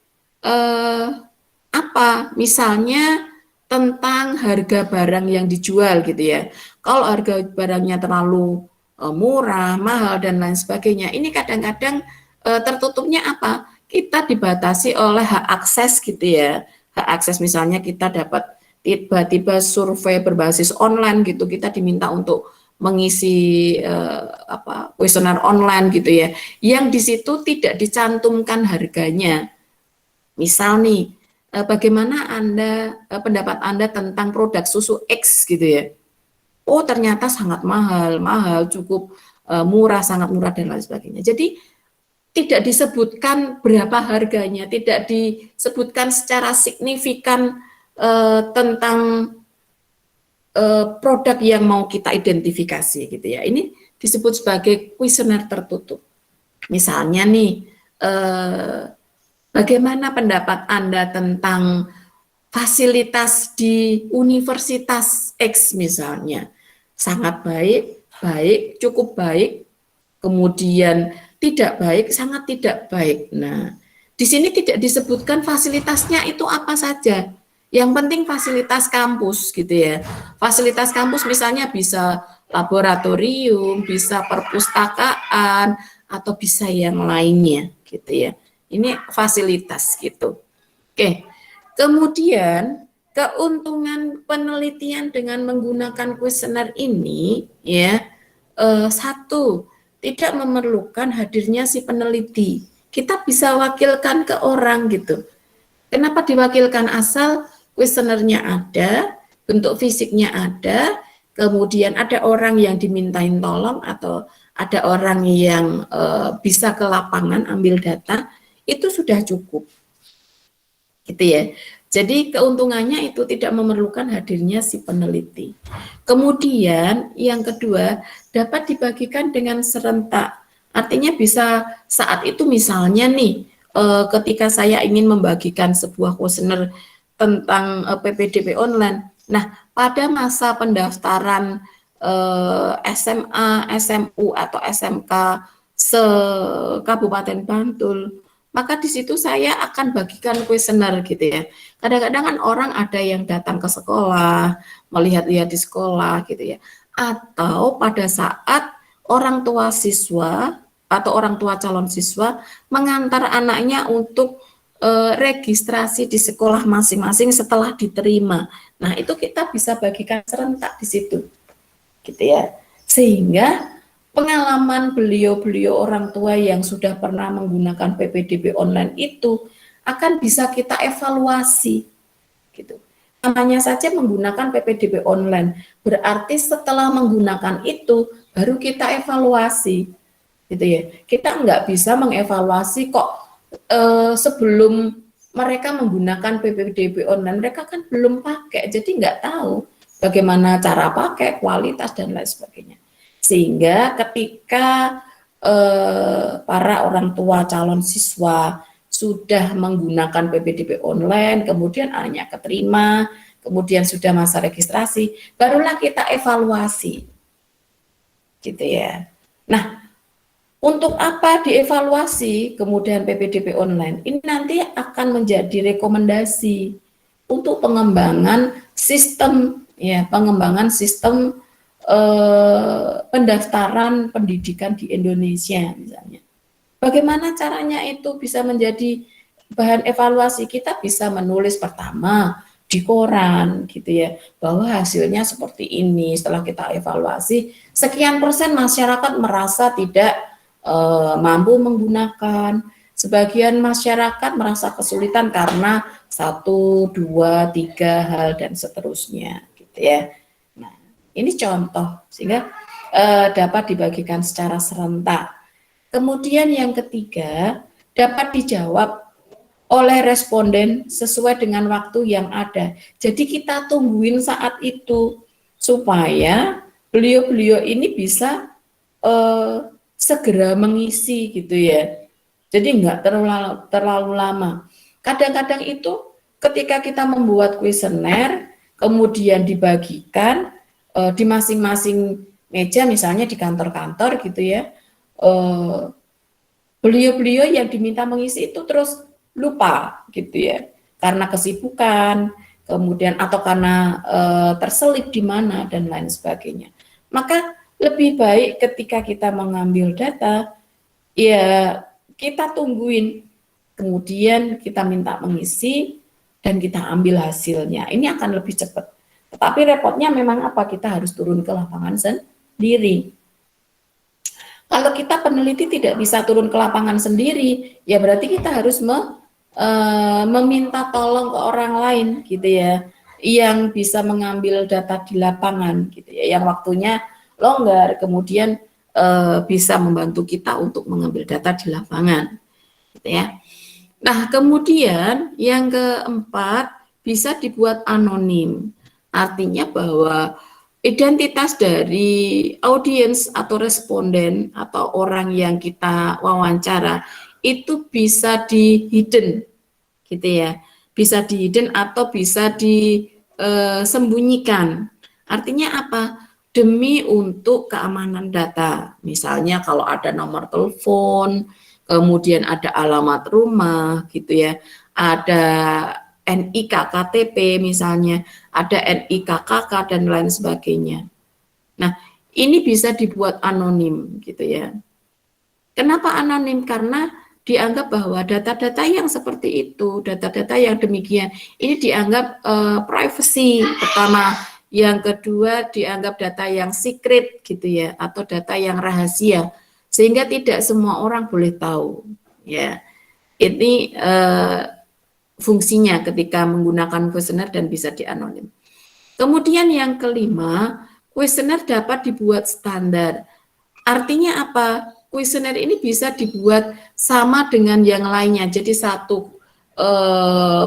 apa? Misalnya tentang harga barang yang dijual gitu ya. Kalau harga barangnya terlalu murah, mahal dan lain sebagainya, ini kadang-kadang tertutupnya apa? Kita dibatasi oleh hak akses gitu ya. Hak akses misalnya kita dapat tiba-tiba survei berbasis online gitu, kita diminta untuk mengisi kuesioner online gitu ya, yang di situ tidak dicantumkan harganya. Misal nih, bagaimana pendapat Anda tentang produk susu X gitu ya? Oh ternyata sangat mahal, cukup murah, sangat murah dan lain sebagainya. Jadi tidak disebutkan berapa harganya, tidak disebutkan secara signifikan tentang produk yang mau kita identifikasi gitu ya. Ini disebut sebagai kuesioner tertutup. Misalnya nih, bagaimana pendapat Anda tentang fasilitas di Universitas X misalnya? Sangat baik, cukup baik, kemudian tidak baik, sangat tidak baik. Nah, di sini tidak disebutkan fasilitasnya itu apa saja. Yang penting fasilitas kampus gitu ya. Fasilitas kampus misalnya bisa laboratorium, bisa perpustakaan, atau bisa yang lainnya gitu ya. Ini fasilitas gitu. Oke, kemudian keuntungan penelitian dengan menggunakan kuesioner ini ya, satu, tidak memerlukan hadirnya si peneliti. Kita bisa wakilkan ke orang gitu. Kenapa diwakilkan? Asal kuesionernya ada, bentuk fisiknya ada, kemudian ada orang yang dimintain tolong atau ada orang yang bisa ke lapangan ambil data, itu sudah cukup. Gitu ya. Jadi keuntungannya itu tidak memerlukan hadirnya si peneliti. Kemudian yang kedua, dapat dibagikan dengan serentak. Artinya bisa saat itu misalnya nih, ketika saya ingin membagikan sebuah kuesioner tentang PPDB online. Nah, pada masa pendaftaran SMA, SMU atau SMK se-Kabupaten Bantul, maka di situ saya akan bagikan kuesioner gitu ya. Kadang-kadang kan orang ada yang datang ke sekolah, melihat-lihat di sekolah gitu ya. Atau pada saat orang tua siswa atau orang tua calon siswa mengantar anaknya untuk registrasi di sekolah masing-masing setelah diterima. Nah, itu kita bisa bagikan serentak di situ. Gitu ya. Sehingga pengalaman beliau-beliau orang tua yang sudah pernah menggunakan PPDB online itu akan bisa kita evaluasi gitu. Namanya saja menggunakan PPDB online, berarti setelah menggunakan itu baru kita evaluasi gitu ya. Kita nggak bisa mengevaluasi kok sebelum mereka menggunakan PPDB online, mereka kan belum pakai, jadi nggak tahu bagaimana cara pakai, kualitas dan lain sebagainya. Sehingga ketika para orang tua calon siswa sudah menggunakan PPDB online, kemudian anaknya keterima, kemudian sudah masa registrasi, barulah kita evaluasi, gitu ya. Nah, untuk apa dievaluasi kemudian PPDB online? Ini nanti akan menjadi rekomendasi untuk pengembangan sistem, ya, pengembangan sistem pendaftaran pendidikan di Indonesia misalnya. Bagaimana caranya itu bisa menjadi bahan evaluasi? Kita bisa menulis pertama di koran gitu ya, bahwa hasilnya seperti ini. Setelah kita evaluasi, sekian persen masyarakat merasa tidak mampu menggunakan, sebagian masyarakat merasa kesulitan karena 1, 2, 3 hal dan seterusnya gitu ya. Ini contoh sehingga dapat dibagikan secara serentak. Kemudian yang ketiga, dapat dijawab oleh responden sesuai dengan waktu yang ada. Jadi kita tungguin saat itu supaya beliau-beliau ini bisa segera mengisi gitu ya. Jadi enggak terlalu lama. Kadang-kadang itu ketika kita membuat kuesioner, kemudian dibagikan di masing-masing meja, misalnya di kantor-kantor gitu ya, beliau-beliau yang diminta mengisi itu terus lupa gitu ya, karena kesibukan, kemudian atau karena terselip di mana dan lain sebagainya. Maka lebih baik ketika kita mengambil data, ya kita tungguin, kemudian kita minta mengisi dan kita ambil hasilnya. Ini akan lebih cepat. Tetapi repotnya memang apa? Kita harus turun ke lapangan sendiri. Kalau kita peneliti tidak bisa turun ke lapangan sendiri, ya berarti kita harus meminta tolong ke orang lain gitu ya, yang bisa mengambil data di lapangan gitu ya, yang waktunya longgar, kemudian bisa membantu kita untuk mengambil data di lapangan gitu ya. Nah, kemudian yang keempat, bisa dibuat anonim. Artinya bahwa identitas dari audiens atau responden atau orang yang kita wawancara itu bisa di-hidden gitu ya. Bisa di-hidden atau bisa disembunyikan. Artinya apa? Demi untuk keamanan data. Misalnya kalau ada nomor telepon, kemudian ada alamat rumah gitu ya, ada NIK KTP misalnya, ada NIK KK dan lain sebagainya. Nah, ini bisa dibuat anonim gitu ya. Kenapa anonim? Karena dianggap bahwa data-data yang seperti itu, data-data yang demikian, ini dianggap privacy pertama. Yang kedua dianggap data yang secret gitu ya, atau data yang rahasia, sehingga tidak semua orang boleh tahu ya. Ini fungsinya ketika menggunakan kuesioner dan bisa dianonim. Kemudian yang kelima, kuesioner dapat dibuat standar. Artinya apa? Kuesioner ini bisa dibuat sama dengan yang lainnya. Jadi satu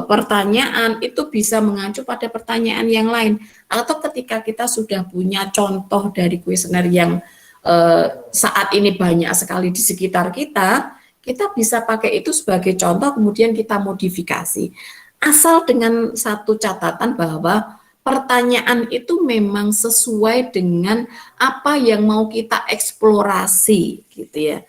pertanyaan itu bisa mengacu pada pertanyaan yang lain. Atau ketika kita sudah punya contoh dari kuesioner yang saat ini banyak sekali di sekitar kita bisa pakai itu sebagai contoh, kemudian kita modifikasi. Asal dengan satu catatan bahwa pertanyaan itu memang sesuai dengan apa yang mau kita eksplorasi gitu ya.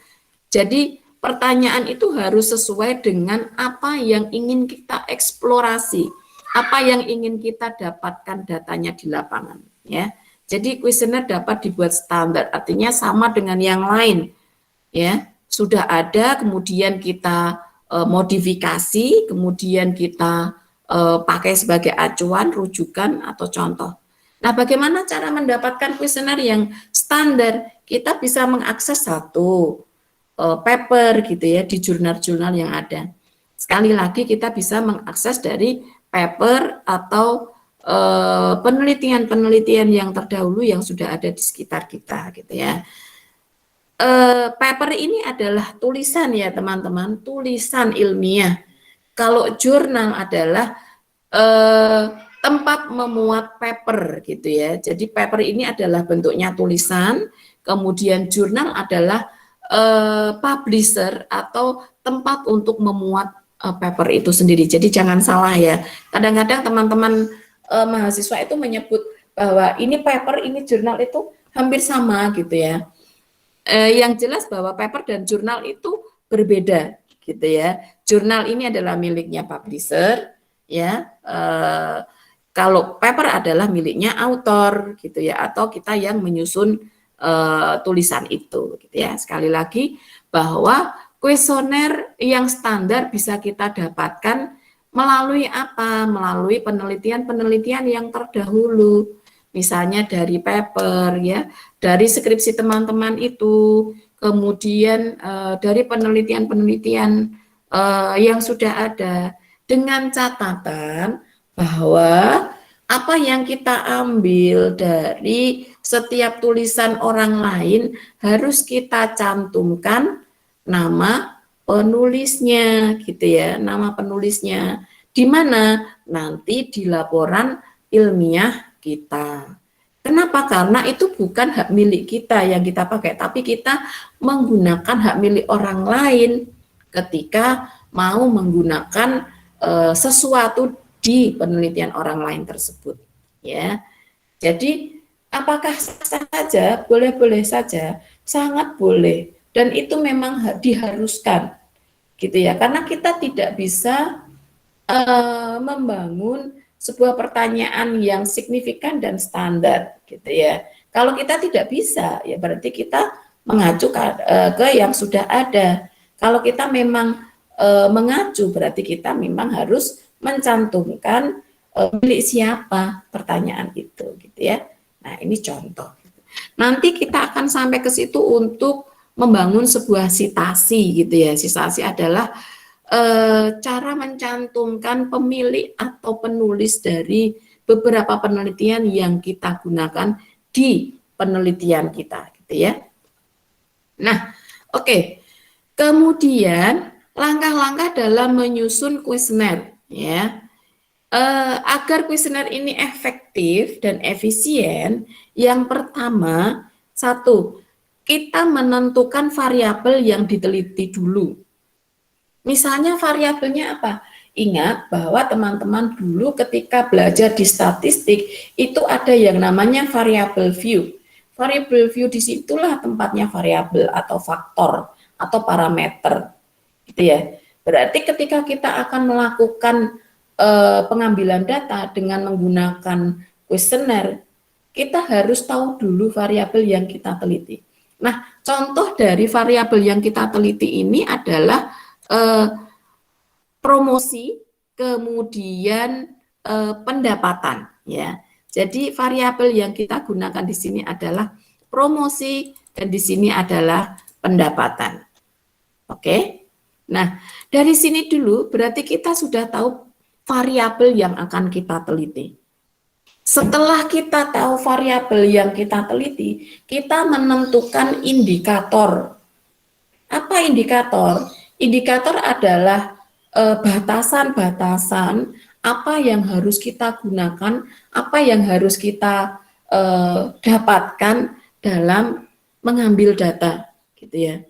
Jadi pertanyaan itu harus sesuai dengan apa yang ingin kita eksplorasi, apa yang ingin kita dapatkan datanya di lapangan ya. Jadi kuesioner dapat dibuat standar, artinya sama dengan yang lain ya. Sudah ada, kemudian kita modifikasi, kemudian kita pakai sebagai acuan, rujukan, atau contoh. Nah, bagaimana cara mendapatkan kuesioner yang standar? Kita bisa mengakses satu paper gitu ya di jurnal-jurnal yang ada. Sekali lagi kita bisa mengakses dari paper atau penelitian-penelitian yang terdahulu yang sudah ada di sekitar kita gitu ya. Paper ini adalah tulisan ya teman-teman, tulisan ilmiah. Kalau jurnal adalah tempat memuat paper gitu ya. Jadi paper ini adalah bentuknya tulisan, kemudian jurnal adalah publisher atau tempat untuk memuat paper itu sendiri. Jadi jangan salah ya. Kadang-kadang teman-teman mahasiswa itu menyebut bahwa ini paper, ini jurnal itu hampir sama gitu ya. Yang jelas bahwa paper dan jurnal itu berbeda gitu ya. Jurnal ini adalah miliknya publisher ya. Kalau paper adalah miliknya author gitu ya, atau kita yang menyusun tulisan itu gitu ya. Sekali lagi bahwa kuesioner yang standar bisa kita dapatkan melalui apa? Melalui penelitian-penelitian yang terdahulu. Misalnya dari paper ya, dari skripsi teman-teman itu, kemudian dari penelitian-penelitian yang sudah ada, dengan catatan bahwa apa yang kita ambil dari setiap tulisan orang lain harus kita cantumkan nama penulisnya gitu ya, nama penulisnya di mana nanti di laporan ilmiah kita. Kenapa? Karena itu bukan hak milik kita yang kita pakai, tapi kita menggunakan hak milik orang lain ketika mau menggunakan sesuatu di penelitian orang lain tersebut. Ya, jadi apakah sah saja? Boleh-boleh saja, sangat boleh, dan itu memang diharuskan, gitu ya. Karena kita tidak bisa membangun sebuah pertanyaan yang signifikan dan standar gitu ya. Kalau kita tidak bisa, ya berarti kita mengacu ke yang sudah ada. Kalau kita memang mengacu, berarti kita memang harus mencantumkan milik siapa pertanyaan itu gitu ya. Nah, ini contoh. Nanti kita akan sampai ke situ untuk membangun sebuah sitasi gitu ya. Sitasi adalah cara mencantumkan pemilik atau penulis dari beberapa penelitian yang kita gunakan di penelitian kita gitu ya. Nah, oke. Kemudian langkah-langkah dalam menyusun kuesioner ya. Agar kuesioner ini efektif dan efisien, yang pertama, satu, kita menentukan variabel yang diteliti dulu. Misalnya variabelnya apa? Ingat bahwa teman-teman dulu ketika belajar di statistik itu ada yang namanya variabel view. Variabel view disitulah tempatnya variabel atau faktor atau parameter, gitu ya. Berarti ketika kita akan melakukan pengambilan data dengan menggunakan kuesioner, kita harus tahu dulu variabel yang kita teliti. Nah, contoh dari variabel yang kita teliti ini adalah promosi, kemudian pendapatan, ya. Jadi variabel yang kita gunakan di sini adalah promosi dan di sini adalah pendapatan. Oke. Nah, dari sini dulu berarti kita sudah tahu variabel yang akan kita teliti. Setelah kita tahu variabel yang kita teliti, kita menentukan indikator. Apa indikator? Indikator adalah batasan-batasan apa yang harus kita gunakan, apa yang harus kita dapatkan dalam mengambil data, gitu ya.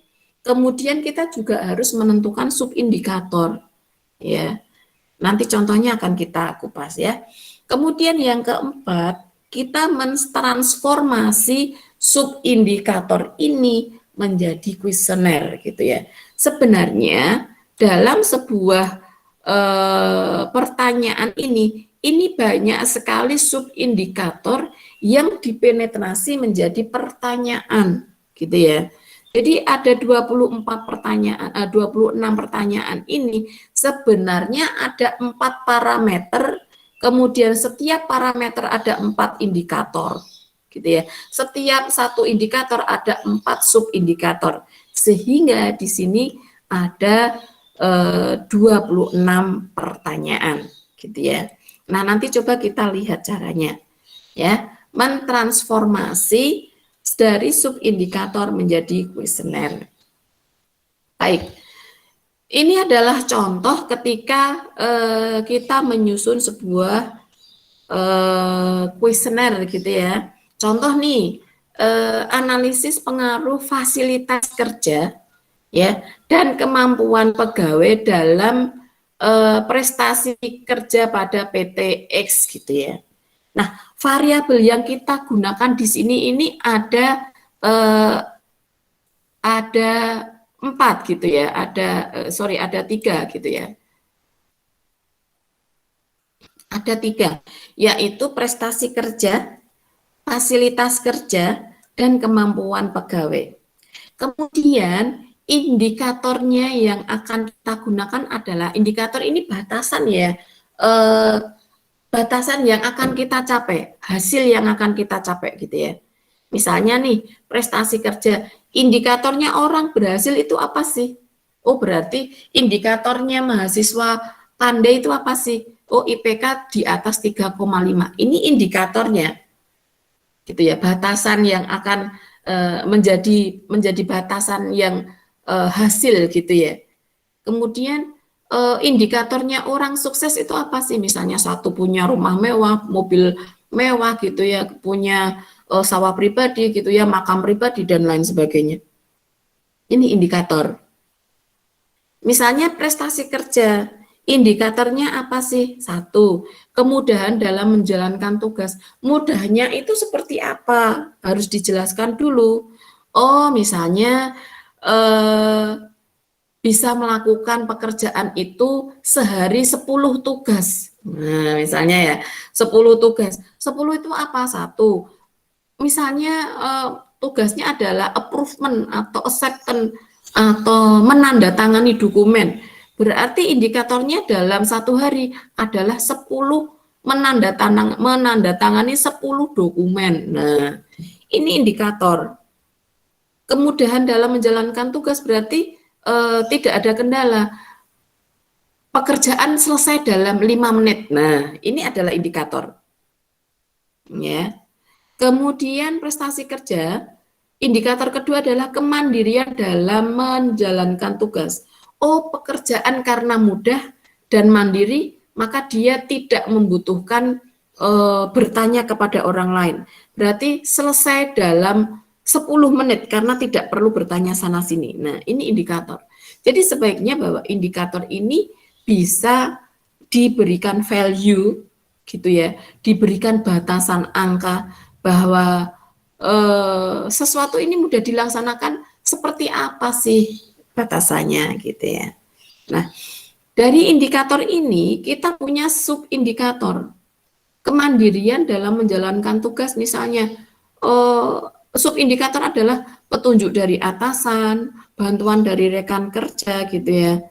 Kemudian kita juga harus menentukan subindikator, ya. Nanti contohnya akan kita kupas ya. Kemudian yang keempat, kita mentransformasi subindikator ini menjadi kuesioner, gitu ya. Sebenarnya dalam sebuah pertanyaan ini banyak sekali subindikator yang dipenetrasi menjadi pertanyaan, gitu ya. Jadi ada 24 pertanyaan, 26 pertanyaan ini sebenarnya ada 4 parameter, kemudian setiap parameter ada 4 indikator, gitu ya. Setiap satu indikator ada 4 subindikator, sehingga di sini ada 26 pertanyaan, gitu ya. Nah, nanti coba kita lihat caranya, ya, mentransformasi dari subindikator menjadi kuesioner. Baik, ini adalah contoh ketika kita menyusun sebuah kuesioner, gitu ya. Contoh nih, analisis pengaruh fasilitas kerja, ya, dan kemampuan pegawai dalam prestasi kerja pada PT X, gitu ya. Nah, variabel yang kita gunakan di sini ini ada 4 gitu ya, ada 3 gitu ya. Ada 3, yaitu prestasi kerja, fasilitas kerja, dan kemampuan pegawai. Kemudian indikatornya yang akan kita gunakan adalah indikator ini batasan ya, batasan yang akan kita capai, hasil yang akan kita capai, gitu ya. Misalnya nih, prestasi kerja, indikatornya orang berhasil itu apa sih? Oh, berarti indikatornya mahasiswa pandai itu apa sih? Oh, IPK di atas 3,5. Ini indikatornya, gitu ya. Batasan yang akan menjadi batasan yang hasil, gitu ya. Kemudian indikatornya orang sukses itu apa sih? Misalnya satu punya rumah mewah, mobil mewah, gitu ya, punya sawah pribadi, gitu ya, makam pribadi dan lain sebagainya. Ini indikator. Misalnya prestasi kerja, indikatornya apa sih? 1, kemudahan dalam menjalankan tugas. Mudahnya itu seperti apa? Harus dijelaskan dulu. Oh, misalnya bisa melakukan pekerjaan itu sehari 10 tugas. Nah, misalnya ya, 10 tugas. 10 itu apa? 1. Misalnya tugasnya adalah approvement atau acceptance atau menandatangani dokumen. Berarti indikatornya dalam 1 hari adalah 10 menandatangani 10 dokumen. Nah, ini indikator. Kemudahan dalam menjalankan tugas berarti tidak ada kendala. Pekerjaan selesai dalam 5 menit. Nah, ini adalah indikator. Ya. Kemudian prestasi kerja, indikator kedua adalah kemandirian dalam menjalankan tugas. Oh, pekerjaan karena mudah dan mandiri, maka dia tidak membutuhkan bertanya kepada orang lain. Berarti selesai dalam 10 menit karena tidak perlu bertanya sana sini. Nah, ini indikator. Jadi sebaiknya bahwa indikator ini bisa diberikan value, gitu ya, diberikan batasan angka bahwa sesuatu ini mudah dilaksanakan seperti apa sih batasannya, gitu ya. Nah, dari indikator ini kita punya subindikator. kemandirian dalam menjalankan tugas, misalnya subindikator adalah petunjuk dari atasan, bantuan dari rekan kerja gitu ya.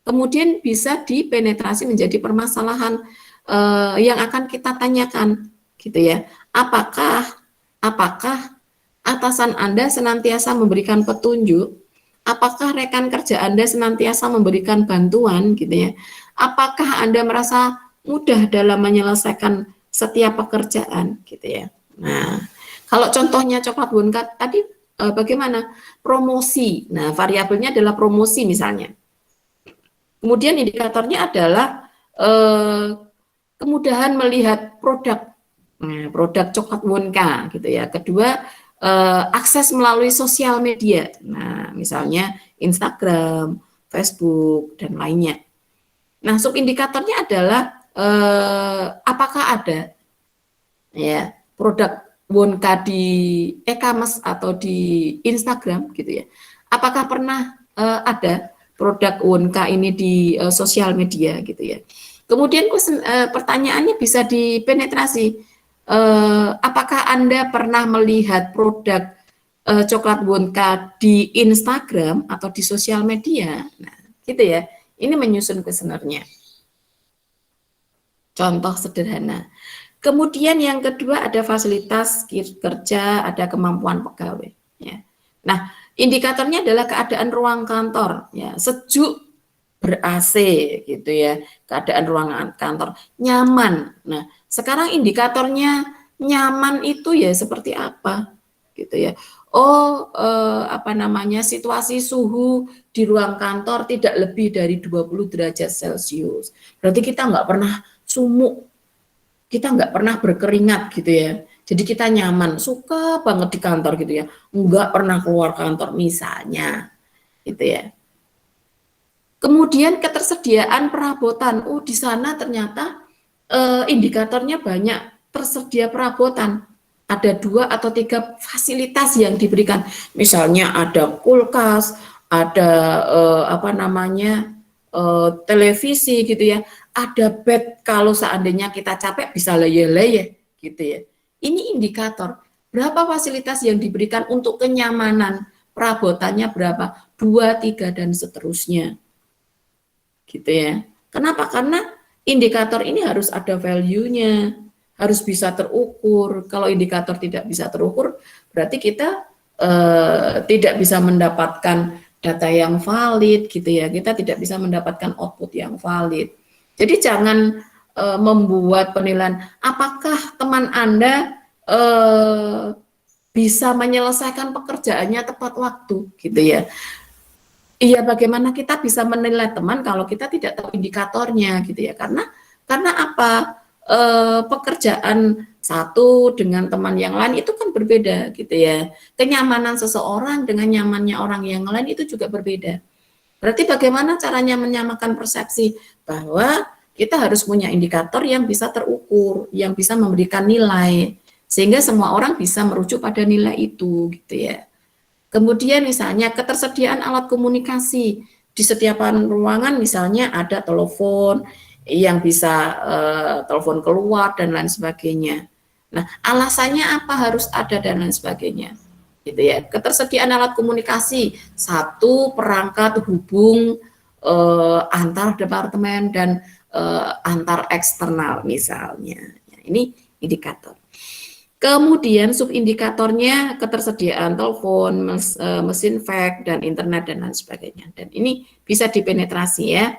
Kemudian bisa dipenetrasi menjadi permasalahan yang akan kita tanyakan gitu ya. Apakah atasan Anda senantiasa memberikan petunjuk? Apakah rekan kerja Anda senantiasa memberikan bantuan gitu ya? Apakah Anda merasa mudah dalam menyelesaikan setiap pekerjaan gitu ya? Nah, kalau contohnya coklat boneka tadi bagaimana? Promosi. Nah, variabelnya adalah promosi misalnya. Kemudian indikatornya adalah kemudahan melihat produk, produk coklat boneka gitu ya. Kedua, akses melalui sosial media. Nah, misalnya Instagram, Facebook dan lainnya. Nah, subindikatornya adalah apakah ada ya produk boneka di e-commerce atau di Instagram gitu ya. Apakah pernah ada produk boneka ini di sosial media gitu ya. Kemudian pertanyaannya bisa dipenetrasi. Apakah Anda pernah melihat produk coklat boneka di Instagram atau di sosial media? Nah, gitu ya. Ini menyusun kuesionernya. Contoh sederhana. Kemudian yang kedua ada fasilitas kerja, ada kemampuan pegawai. Ya. Nah, indikatornya adalah keadaan ruang kantor, ya, sejuk, ber-AC gitu ya, keadaan ruangan kantor nyaman. Nah, sekarang indikatornya nyaman itu ya seperti apa gitu ya. Oh, apa namanya, situasi suhu di ruang kantor tidak lebih dari 20 derajat Celcius. Berarti kita nggak pernah sumuk, kita nggak pernah berkeringat gitu ya. Jadi kita nyaman, suka banget di kantor gitu ya. Nggak pernah keluar kantor misalnya gitu ya. Kemudian ketersediaan perabotan. Oh, di sana ternyata indikatornya banyak tersedia perabotan. Ada 2 atau 3 fasilitas yang diberikan. Misalnya ada kulkas, ada apa namanya televisi gitu ya. Ada bed kalau seandainya kita capek bisa leyeh-leyeh gitu ya. Ini indikator berapa fasilitas yang diberikan untuk kenyamanan, perabotannya berapa, 2, 3 dan seterusnya gitu ya. Kenapa? Karena indikator ini harus ada value-nya, harus bisa terukur. Kalau indikator tidak bisa terukur, berarti kita tidak bisa mendapatkan data yang valid gitu ya. Kita tidak bisa mendapatkan output yang valid. Jadi jangan membuat penilaian apakah teman Anda bisa menyelesaikan pekerjaannya tepat waktu gitu ya. Iya, bagaimana kita bisa menilai teman kalau kita tidak tahu indikatornya gitu ya? Karena apa? Pekerjaan satu dengan teman yang lain itu kan berbeda gitu ya. Kenyamanan seseorang dengan nyamannya orang yang lain itu juga berbeda. Berarti bagaimana caranya menyamakan persepsi bahwa kita harus punya indikator yang bisa terukur, yang bisa memberikan nilai sehingga semua orang bisa merujuk pada nilai itu gitu ya. Kemudian misalnya ketersediaan alat komunikasi di setiap ruangan, misalnya ada telepon yang bisa telepon keluar dan lain sebagainya. Nah, alasannya apa harus ada dan lain sebagainya. Gitu ya. Ketersediaan alat komunikasi, satu perangkat hubung antar departemen dan antar eksternal misalnya. Ini indikator. Kemudian subindikatornya ketersediaan telepon, mesin fax, dan internet, dan lain sebagainya. Dan ini bisa dipenetrasi ya.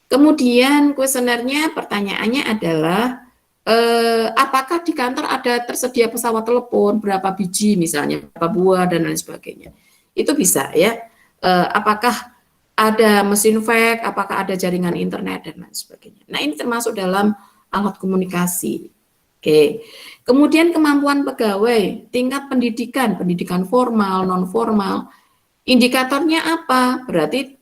Kemudian kuesionernya, pertanyaannya adalah, apakah di kantor ada tersedia pesawat telepon, berapa biji misalnya, berapa buah, dan lain sebagainya. Itu bisa ya. Apakah ada mesin fax, apakah ada jaringan internet, dan lain sebagainya. Nah, ini termasuk dalam alat komunikasi. Oke, kemudian kemampuan pegawai, tingkat pendidikan formal, non formal, indikatornya apa? Berarti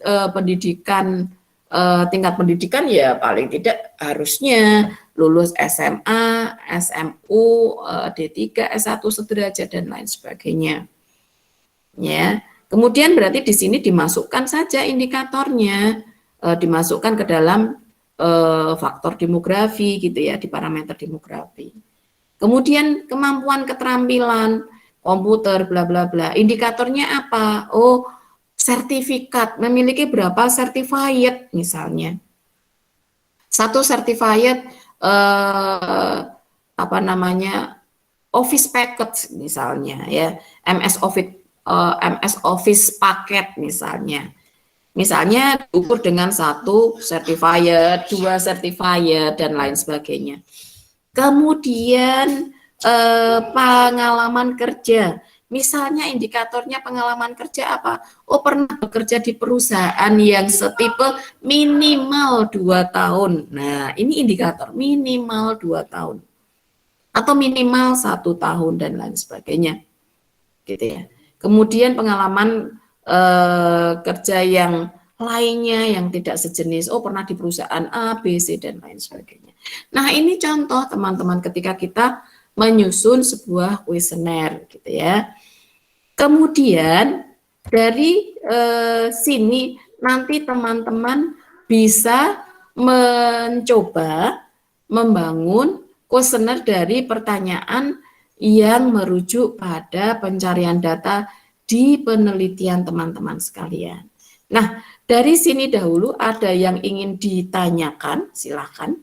tingkat pendidikan ya paling tidak harusnya lulus SMA, SMU, D3, S1 sederajat dan lain sebagainya. Ya, kemudian berarti di sini dimasukkan saja indikatornya, dimasukkan ke dalam faktor demografi gitu ya, di parameter demografi. Kemudian kemampuan keterampilan komputer bla bla bla. Indikatornya apa? Oh, sertifikat, memiliki berapa certified misalnya. Satu certified apa namanya? Office package misalnya ya, MS Office paket misalnya. Misalnya diukur dengan satu certified, dua certified dan lain sebagainya. Kemudian pengalaman kerja, misalnya indikatornya pengalaman kerja apa? Oh, pernah bekerja di perusahaan yang setipe minimal 2 tahun. Nah, ini indikator minimal 2 tahun atau minimal 1 tahun dan lain sebagainya, gitu ya. Kemudian pengalaman kerja yang lainnya yang tidak sejenis, oh pernah di perusahaan A, B, C dan lain sebagainya. Nah, ini contoh teman-teman ketika kita menyusun sebuah kuesioner gitu ya. Kemudian dari sini nanti teman-teman bisa mencoba membangun kuesioner dari pertanyaan yang merujuk pada pencarian data di penelitian teman-teman sekalian. Nah, dari sini dahulu ada yang ingin ditanyakan, silakan.